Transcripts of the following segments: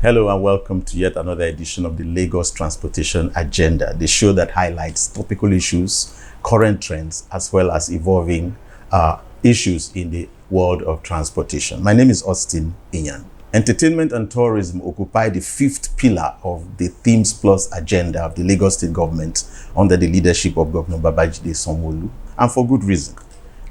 Hello and welcome to yet another edition of the Lagos Transportation Agenda, the show that highlights topical issues, current trends, as well as evolving issues in the world of transportation. My name is Austin Inyan. Entertainment and tourism occupy the fifth pillar of the Themes Plus agenda of the Lagos State government under the leadership of Governor Babajide Sanwo-Olu, and for good reason.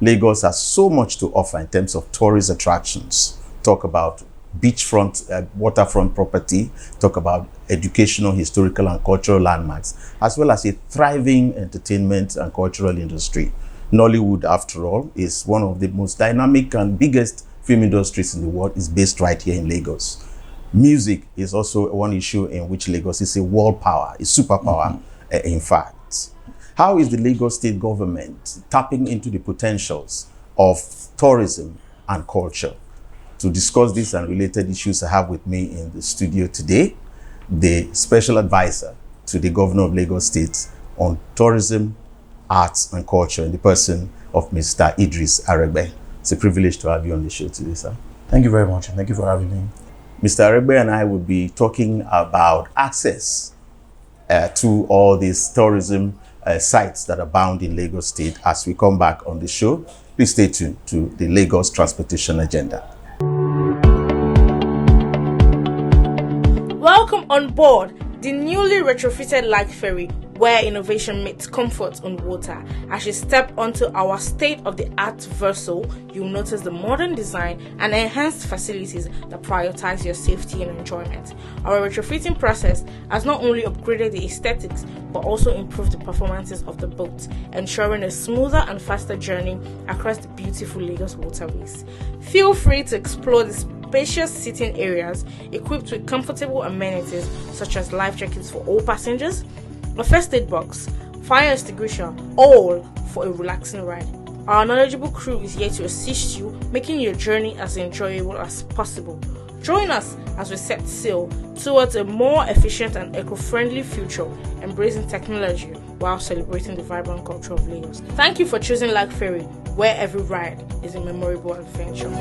Lagos has so much to offer in terms of tourist attractions. Talk about beachfront, waterfront property, talk about educational, historical and cultural landmarks, as well as a thriving entertainment and cultural industry. Nollywood, after all, is one of the most dynamic and biggest film industries in the world, is based right here in Lagos. Music is also one issue in which Lagos is a world power, a superpower, in fact. How is the Lagos State government tapping into the potentials of tourism and culture? To discuss this and related issues, I have with me in the studio today the special advisor to the governor of Lagos State on tourism, arts and culture, in the person of Mr. Idris Aregbe. It's a privilege to have you on the show today, sir. Thank you very much, and thank you for having me. Mr. Aregbe and I will be talking about access to all these tourism sites that abound in Lagos State as we come back on the show. Please stay tuned to the Lagos Transportation Agenda. Welcome on board the newly retrofitted light ferry, where innovation meets comfort on water. As you step onto our state-of-the-art vessel, you'll notice the modern design and enhanced facilities that prioritize your safety and enjoyment. Our retrofitting process has not only upgraded the aesthetics, but also improved the performances of the boat, ensuring a smoother and faster journey across the beautiful Lagos waterways. Feel free to explore the spacious sitting areas equipped with comfortable amenities such as life jackets for all passengers, a first aid box, fire extinguisher, all for a relaxing ride. Our knowledgeable crew is here to assist you, making your journey as enjoyable as possible. Join us as we set sail towards a more efficient and eco-friendly future, embracing technology while celebrating the vibrant culture of Lagos. Thank you for choosing Light Ferry, where every ride is a memorable adventure.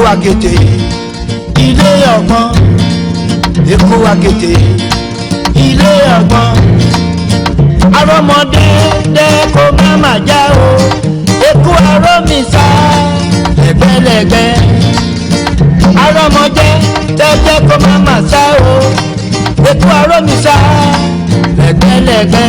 Akété ilé ọgbọ́n, Èkó akété ilé ọgbọ́n, arọ́mọdé dẹ́ kó má má já o, Èkó arọ́mísà lẹ́gbẹ́lẹ́gbẹ́, arọ́mọdé dẹ́ kó má má sá o, Èkó arọ́mísà lẹ́gbẹ́lẹ́gbẹ́.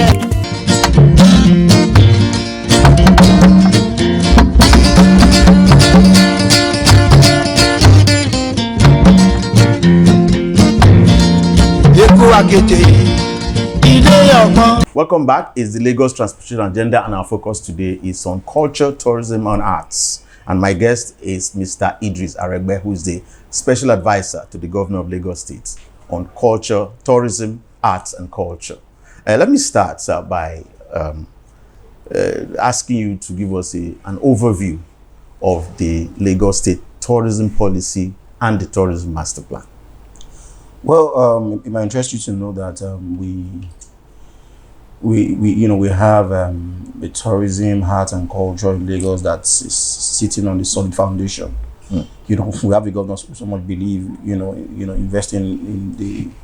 Welcome back. It's the Lagos Transportation Agenda, and our focus today is on culture, tourism, and arts. And my guest is Mr. Idris Aregbe, who is the special advisor to the governor of Lagos State on culture, tourism, arts, and culture. Let me start by asking you to give us an overview of the Lagos State tourism policy and the tourism master plan. Well, it might interest you to know that we have a tourism, art and culture in Lagos that's sitting on the solid foundation. We have a governor who so much believe, investing in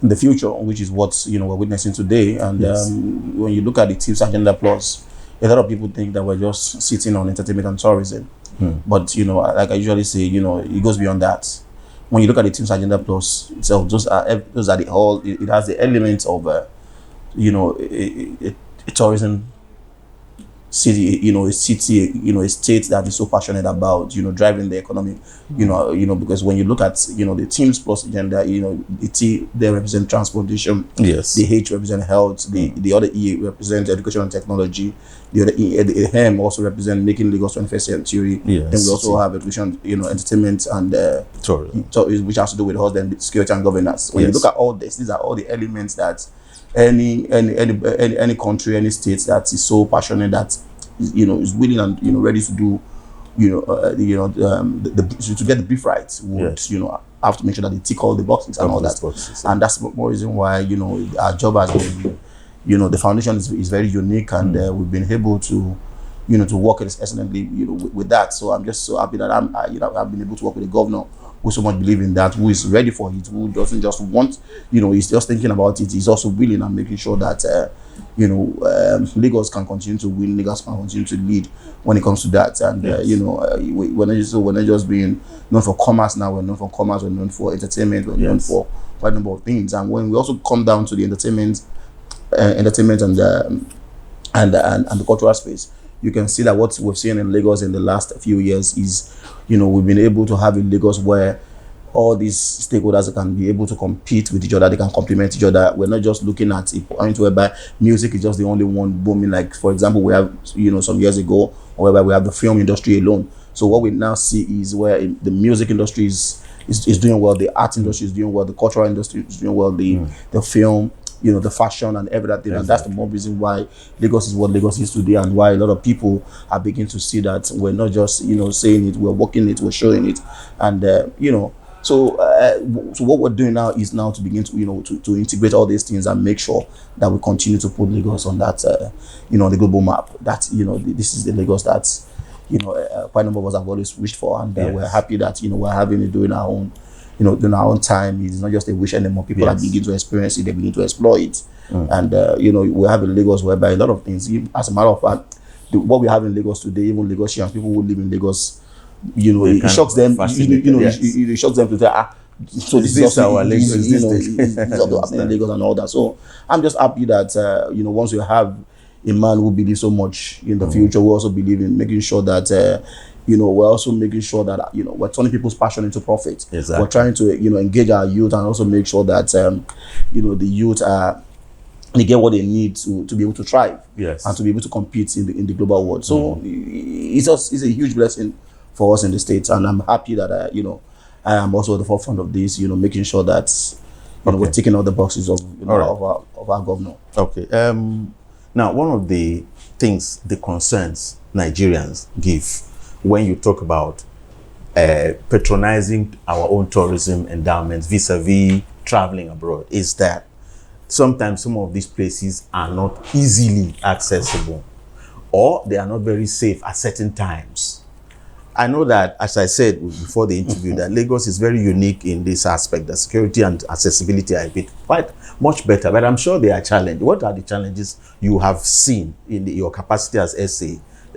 the future, which is what we're witnessing today. And yes. When you look at the Themes Agenda Plus, a lot of people think that we're just sitting on entertainment and tourism. But like I usually say, it goes beyond that. When you look at the Themes Agenda Plus itself, those are the whole. It has the elements of a tourism city, a city, a state that is so passionate about, driving the economy, because when you look at, the Themes Plus agenda, the T, they represent transportation. Yes. The H represent health. The other E represent education and technology. The other E, the M also represent making Lagos 21st century. Yes. Then we also have education, entertainment and tourism, which has to do with health and security and governance. When yes. you look at all this, these are all the elements that any country, any state that is so passionate that is willing and ready to do to get the brief right would, have to make sure that they tick all the boxes and all that. And that's more reason why, our job has been, the foundation is very unique, and we've been able to, to work excellently, with that. So I'm just so happy that I've been able to work with the governor who so much believe in that, who is ready for it, who doesn't just want, he's just thinking about it. He's also willing and making sure that, Lagos can continue to win, Lagos can continue to lead when it comes to that. And, we're not just being known for commerce now, we're known for commerce, we're known for entertainment, we're known for quite a number of things. And when we also come down to the entertainment and the cultural space, you can see that what we've seen in Lagos in the last few years is, we've been able to have in Lagos where all these stakeholders can be able to compete with each other, they can complement each other. We're not just looking at a point whereby music is just the only one booming. Like, for example, we have, some years ago, whereby we have the film industry alone. So what we now see is where the music industry is doing well, the art industry is doing well, the cultural industry is doing well, the film, the fashion and everything. Exactly. And that's the more reason why Lagos is what Lagos is today, and why a lot of people are beginning to see that we're not just, saying it, we're working it, we're showing it. And, so what we're doing now is now to begin to, to integrate all these things and make sure that we continue to put Lagos on that, the global map. That, this is the Lagos that, quite a number of us have always wished for. And we're happy that, we're having it during our own, during our own time. It's not just a wish anymore. People are beginning to experience it, they begin to explore it. And, we have in Lagos whereby a lot of things, as a matter of fact, what we have in Lagos today, even Lagosians, people who live in Lagos, it shocks them, it shocks them to say, so this is our Lagos, in Lagos and all that. So I'm just happy that, once you have a man who believes so much in the future, we also believe in making sure that, we're also making sure that, we're turning people's passion into profit. Exactly. We're trying to, engage our youth and also make sure that, the youth they get what they need to be able to thrive, and to be able to compete in the global world. So it's a huge blessing for us in the States, and I'm happy that I am also at the forefront of this, making sure that we're ticking all the boxes of our governor. Okay. Now, one of the things, the concerns Nigerians give when you talk about patronizing our own tourism endowments vis-a-vis traveling abroad is that sometimes some of these places are not easily accessible, or they are not very safe at certain times. I know that, as I said before the interview, that Lagos is very unique in this aspect. The security and accessibility are a bit quite much better, but I'm sure there are challenges. What are the challenges you have seen in your capacity as SA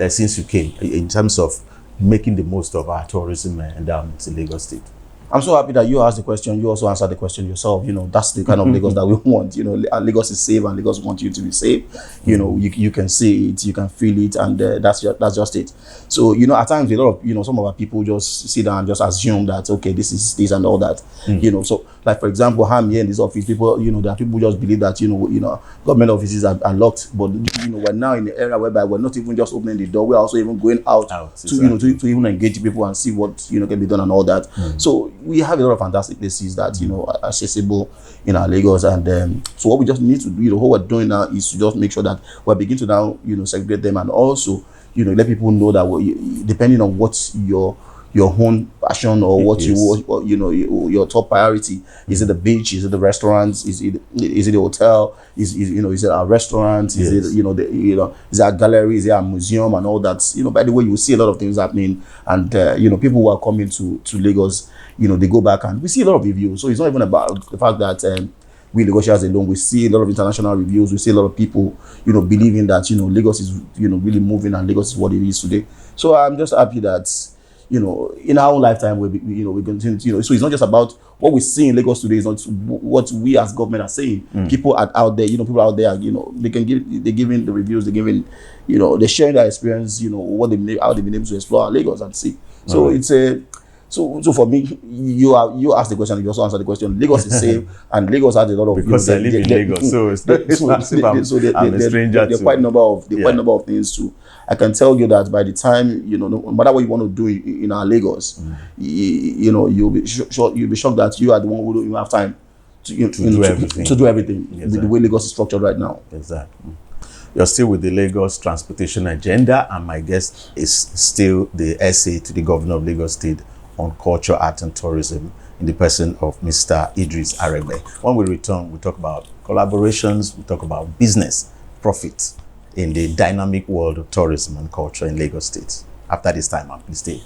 since you came, in terms of making the most of our tourism endowments in Lagos State? I'm so happy that you asked the question. You also answered the question yourself. That's the kind of Lagos that we want. Lagos is safe, and Lagos wants you to be safe. You can see it, you can feel it, and that's just it. So at times a lot of some of our people just sit down and just assume that, okay, this is this and all that. So like, for example, I'm here in this office. People, there are people who just believe that government offices are locked, but we're now in the era whereby we're not even just opening the door. We're also even going out to to even engage people and see what can be done and all that. So we have a lot of fantastic places that are accessible in our Lagos, and so what we just need to do, what we're doing now, is to just make sure that we're beginning to now segregate them, and also let people know that depending on what your own passion or what your top priority is, it the beach, is it the restaurants, is it the hotel, is it our restaurants, is it is it our gallery, is it our museum and all that. By the way, you see a lot of things happening, and people who are coming to Lagos, they go back and we see a lot of reviews. So it's not even about the fact that we Lagosians alone. We see a lot of international reviews. We see a lot of people, believing that Lagos is really moving, and Lagos is what it is today. So I'm just happy that in our own lifetime we continue. So it's not just about what we see in Lagos today. It's not what we as government are saying. People are out there. People out there. They're giving the reviews. They're giving. They're sharing their experience. How they've been able to explore Lagos and see. So it's a. So for me, you asked the question, you also answered the question. Lagos is safe, and Lagos has a lot of, because I live in Lagos, so it's not I'm a stranger. There are quite a number of things too. I can tell you that by the time no matter what you want to do in our Lagos, you'll be shocked that you are the one who don't even have time to do everything. Exactly. The way Lagos is structured right now. Exactly. You're still with the Lagos Transportation Agenda, and my guest is still the essay to the Governor of Lagos State on culture, art, and tourism in the person of Mr. Idris Aregbe. When we return, we talk about collaborations, we talk about business, profits in the dynamic world of tourism and culture in Lagos State. After this time, please stay.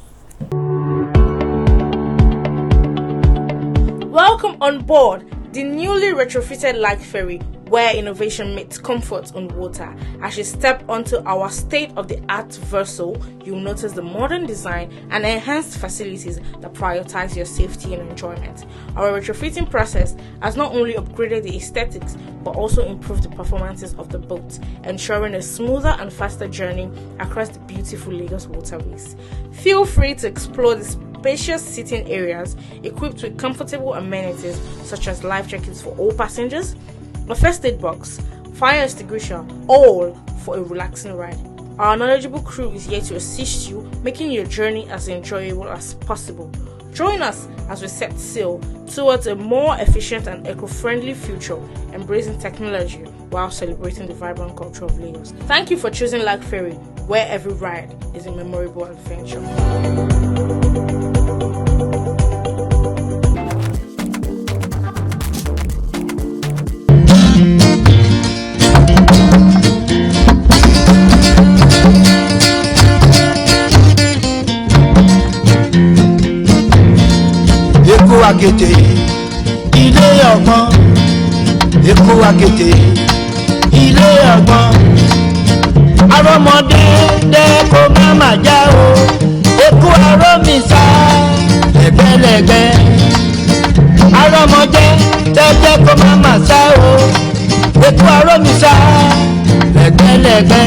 Welcome on board the newly retrofitted light ferry where innovation meets comfort on water. As you step onto our state-of-the-art vessel, you'll notice the modern design and enhanced facilities that prioritize your safety and enjoyment. Our retrofitting process has not only upgraded the aesthetics but also improved the performances of the boat, ensuring a smoother and faster journey across the beautiful Lagos waterways. Feel free to explore the spacious sitting areas equipped with comfortable amenities such as life jackets for all passengers, a first aid box, fire extinguisher, all for a relaxing ride. Our knowledgeable crew is here to assist you, making your journey as enjoyable as possible. Join us as we set sail towards a more efficient and eco-friendly future, embracing technology while celebrating the vibrant culture of Lagos. Thank you for choosing Light Ferry, where every ride is a memorable adventure. Eku akete ilé ọgbọ́n, eku akete ilé ọgbọ́n, arọmọdé dẹ́kọ̀ máma já o, eku arọmísà lẹ́gbẹ́lẹ́gbẹ́, arọmọdé dẹ́kọ̀ máma sá o, eku arọmísà lẹ́gbẹ́lẹ́gbẹ́.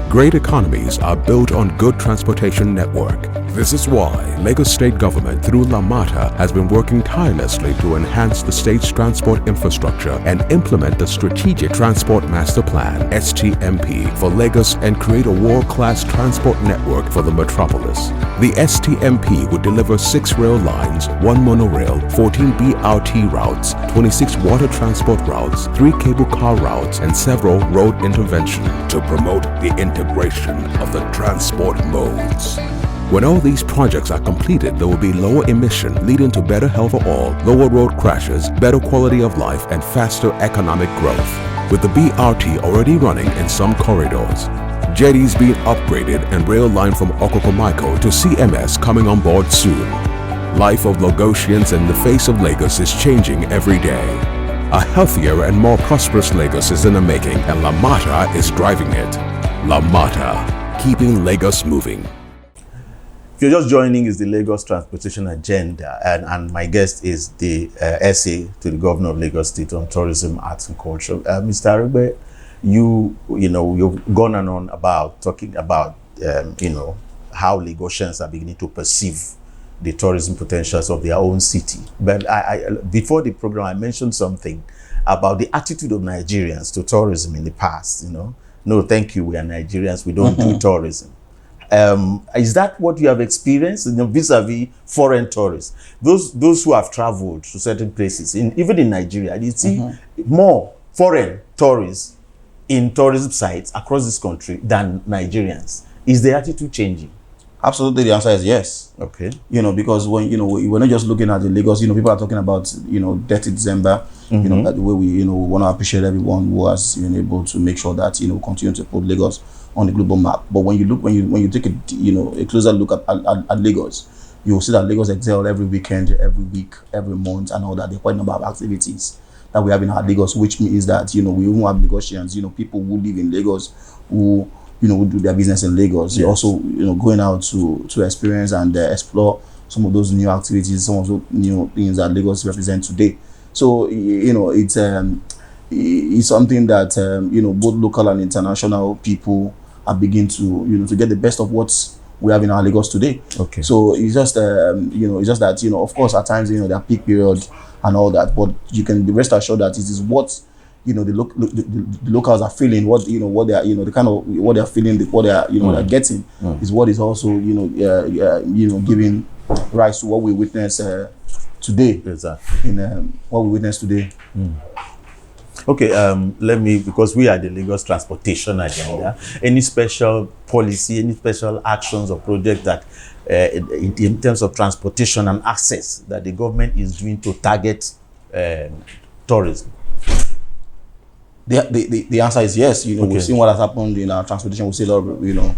Great economies are built on good transportation network. This is why Lagos State Government through LAMATA has been working tirelessly to enhance the state's transport infrastructure and implement the Strategic Transport Master Plan (STMP) for Lagos and create a world-class transport network for the metropolis. The STMP would deliver 6 rail lines, 1 monorail, 14 BRT routes, 26 water transport routes, 3 cable car routes, and several road interventions to promote the integration of the transport modes. When all these projects are completed, there will be lower emission, leading to better health for all, lower road crashes, better quality of life, and faster economic growth. With the BRT already running in some corridors, jetties being upgraded, and rail line from Okokomaiko to CMS coming on board soon, life of Lagosians in the face of Lagos is changing every day. A healthier and more prosperous Lagos is in the making, and LAMATA is driving it. LAMATA, keeping Lagos moving. If you're just joining, is the Lagos Transportation Agenda, and my guest is the essay to the Governor of Lagos State on tourism, arts, and culture. Mr. Aregbe, you've gone on about talking about how Lagosians are beginning to perceive the tourism potentials of their own city. But I before the program, I mentioned something about the attitude of Nigerians to tourism in the past. No, thank you, we are Nigerians, we don't do tourism. Is that what you have experienced vis-a-vis foreign tourists? Those who have traveled to certain places, even in Nigeria, you see more foreign tourists in tourism sites across this country than Nigerians. Is the attitude changing? Absolutely, the answer is yes. Okay. Because when we're not just looking at the Lagos, people are talking about Dirty December. That the way we want to appreciate everyone who has been able to make sure that continue to put Lagos on the global map. But when you take a closer look at Lagos, you will see that Lagos excel every weekend, every week, every month, and all that. There are quite a number of activities that we have in our Lagos, which means that we even have Lagosians, people who live in Lagos, who who do their business in Lagos. Yes. Also, going out to experience and explore some of those new activities, some of those new things that Lagos represent today. So it's something that both local and international people are beginning to to get the best of what we have in our Lagos today. Okay. So it's just that of course at times there are peak period and all that, but you can be rest assured that it is what the locals are feeling, what what they are, the kind of what they are feeling, what they are, they're getting is what is also giving rise to what we witness today. Exactly. In what we witness today. Okay, let me, because we are the Lagos transportation agenda, any special policy, any special actions or projects that in terms of transportation and access that the government is doing to target tourism? The answer is yes. We've seen what has happened in our transportation. We see a lot of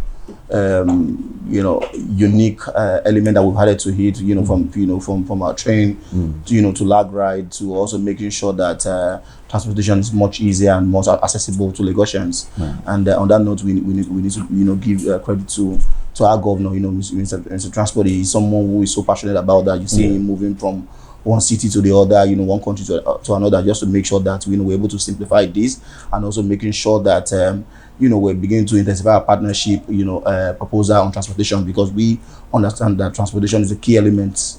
unique element that we've had to hit. From our train, to lag ride, to also making sure that transportation is much easier and more accessible to Lagosians. And on that note, we need to give credit to our governor. Mr. Transport is someone who is so passionate about that. You see him moving from one city to the other, one country to another, just to make sure that we're able to simplify this, and also making sure that we're beginning to intensify our partnership, proposal on transportation, because we understand that transportation is a key element,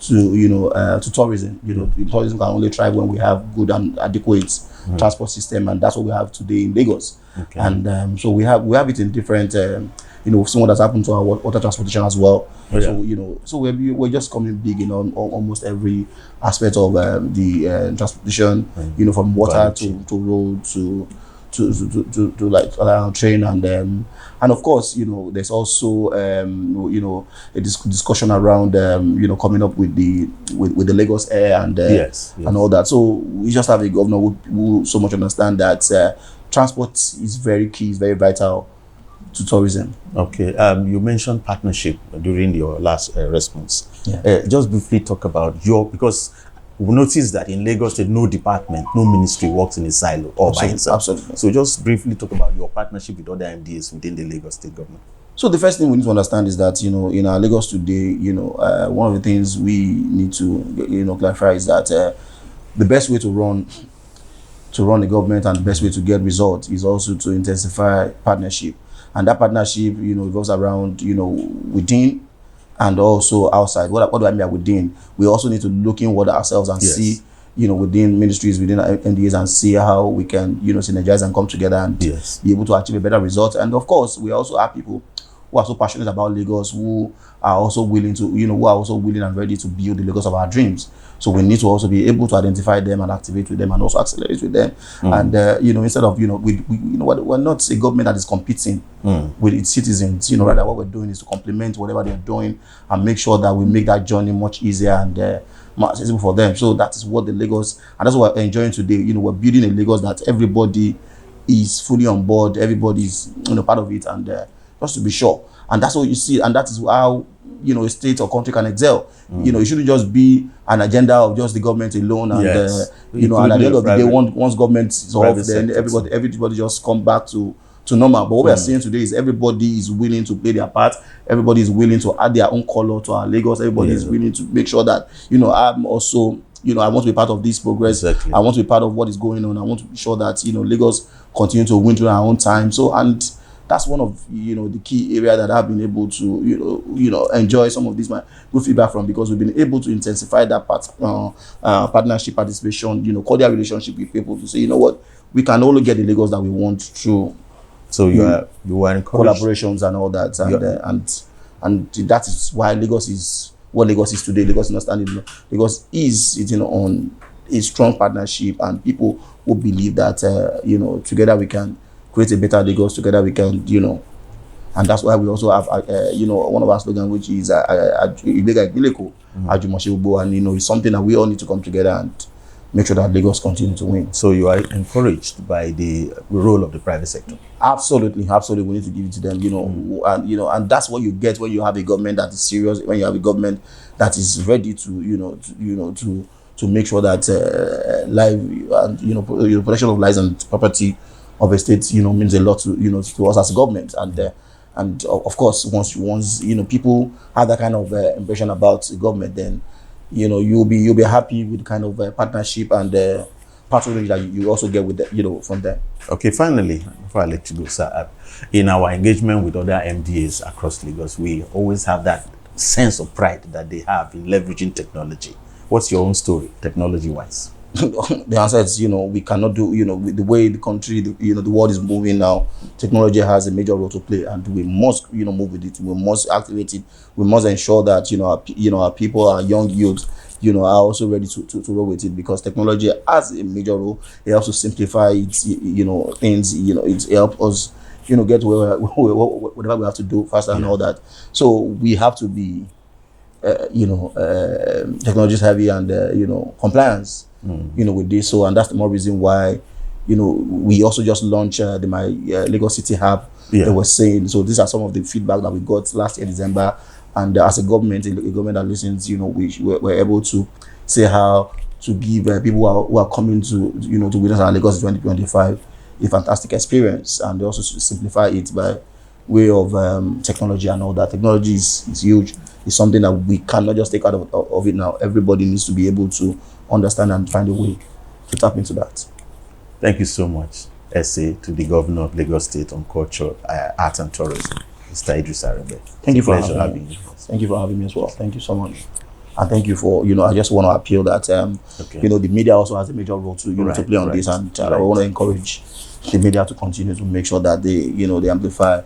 to tourism. Tourism can only thrive when we have good and adequate transport system, and that's what we have today in Lagos. And so we have it in different. We've seen what has happened to our water transportation as well. So we're just coming big in almost every aspect of the transportation. From water to road to like train, and of course there's also a discussion around coming up with the Lagos Air and and all that. So we just have a governor who so much understand that transport is very key, is very vital to tourism. Okay, you mentioned partnership during your last response. Just briefly talk about because we noticed that in Lagos State, no department, no ministry works in a silo or by itself. Absolutely. So just briefly talk about your partnership with other MDAs within the Lagos State government. So the first thing we need to understand is that in our Lagos today, one of the things we need to clarify is that the best way to run the government and the best way to get results is also to intensify partnership. And that partnership, revolves around, within and also outside. What do I mean by within? We also need to look inward ourselves and see, within ministries, within MDAs, and see how we can, synergize and come together and be able to achieve a better result. And of course, we also have people who are so passionate about Lagos, who are also willing and ready to build the Lagos of our dreams. So we need to also be able to identify them and activate with them and also accelerate with them. And instead of we're not a government that is competing with its citizens. Rather what we're doing is to complement whatever they're doing and make sure that we make that journey much easier and more accessible for them. So that is what the Lagos, and that's what we're enjoying today. We're building a Lagos that everybody is fully on board, everybody is part of it, and just to be sure. And that's what you see, and that is how a state or country can excel. It shouldn't just be an agenda of just the government alone, and and at the end of the day, once government is off, then everybody just come back to normal. But what we are seeing today is everybody is willing to play their part. Everybody is willing to add their own color to our Lagos. Everybody is willing to make sure that I'm also I want to be part of this progress. I want to be part of what is going on. I want to be sure that Lagos continue to win through our own time. So, and that's one of the key area that I've been able to enjoy some of this my good feedback from, because we've been able to intensify that partnership, participation, cordial relationship with people to say, what, we can only get the Lagos that we want through. So you are encouraged, collaborations and all that, and that is why Lagos is what Lagos is today. Lagos understanding Lagos is sitting on a strong partnership, and people who believe that together we can create a better Lagos. Together we can, and that's why we also have one of our slogans, which is and it's something that we all need to come together and make sure that Lagos continue to win. So you are encouraged by the role of the private sector? Absolutely. We need to give it to them, and that's what you get when you have a government that is serious, when you have a government that is ready to make sure that life and protection of lives and property of a state means a lot to us as a government, and of course once people have that kind of impression about the government, then you'll be happy with the kind of partnership and patronage that you also get with from them. Okay, finally, before I let you go, sir, in our engagement with other MDAs across Lagos, we always have that sense of pride that they have in leveraging technology. What's your own story, technology-wise? the answer is, we cannot do, with the way the country, the world is moving now, technology has a major role to play, and we must, move with it. We must activate it. We must ensure that, our people, our young youth, are also ready to roll with it, because technology has a major role. It helps to simplify it, things, it helps us, get to whatever we have to do faster and all that. So we have to be, technology heavy and, compliance, with this. So, and that's the more reason why, we also just launched the My Lagos City Hub. They were saying, so these are some of the feedback that we got last year, December. And as a government that listens, we're able to say how to give people who are coming to, to witness our Lagos 2025 a fantastic experience, and also to simplify it by way of technology and all that. Technology is huge. It's something that we cannot just take out of it now. Everybody needs to be able to understand and find a way to tap into that. Thank you so much, SA, to the Governor of Lagos State on Culture, Art and Tourism, Mr. Idris Aregbe. Thank you for having me. Thank you for having me as well. Thank you so much. And thank you for, I just want to appeal that, the media also has a major role to, to play on this. And I want to encourage the media to continue to make sure that they, they amplify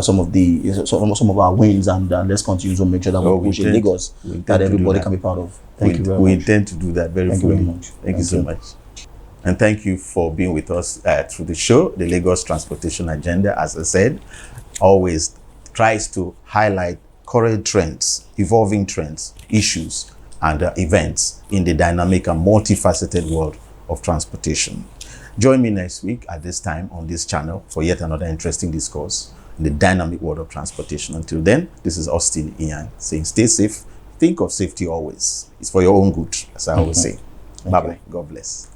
some of our wins, and let's continue to make sure that we push in Lagos that everybody can be proud of. Thank you very much. We intend to do that very fully. Thank you so much. And thank you for being with us through the show. The Lagos Transportation Agenda, as I said, always tries to highlight current trends, evolving trends, issues, and events in the dynamic and multifaceted world of transportation. Join me next week at this time on this channel for yet another interesting discourse in the dynamic world of transportation. Until then, this is Austin Ian saying stay safe. Think of safety always. It's for your own good, as I always say. Bye-bye. God bless.